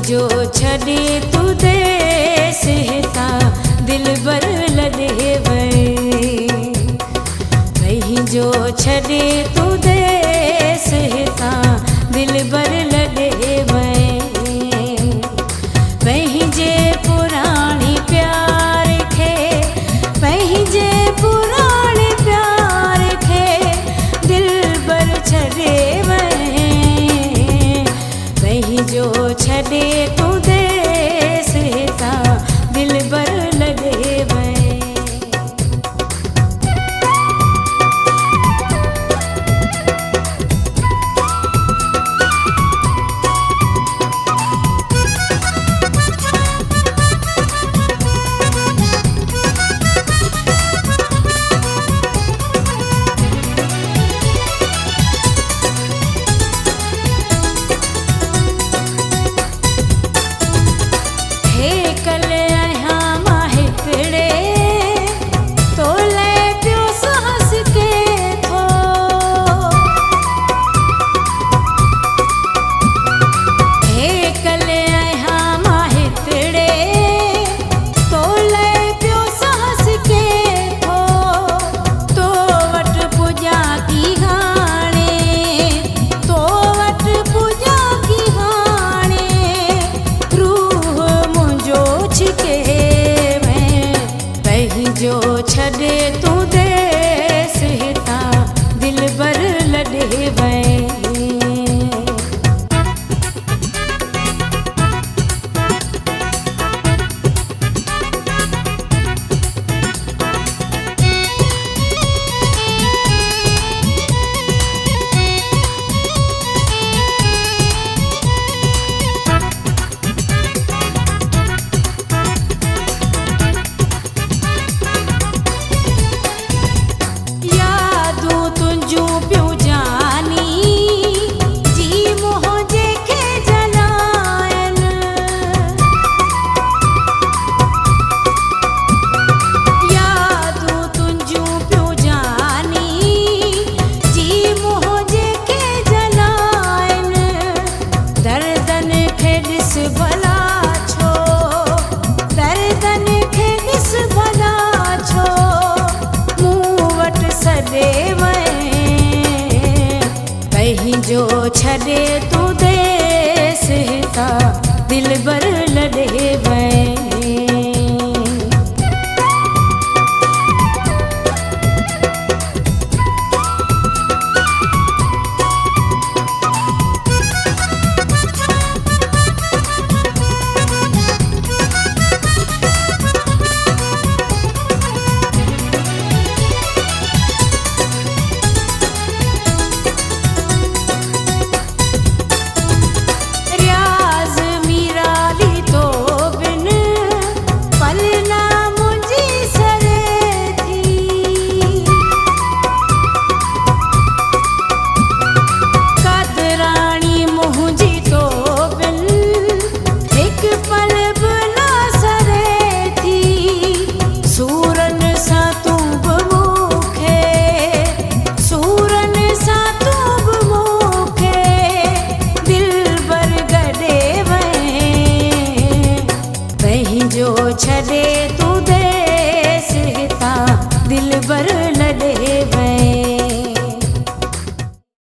जो छॾे तू देस हितां दिल बर लॾे वई। कहीं जो छॾे तू देस हितां दिल बर लॾे वई। पंहिंजे पुराणे प्यार खे पंहिंजे पुराणे प्यार खे दिल बर छॾे वई। जो छॾे तू देस हितां दिल बर लॾे वई। जो छॾे तू देस हितां दिल बर लॾे वई। जो छॾे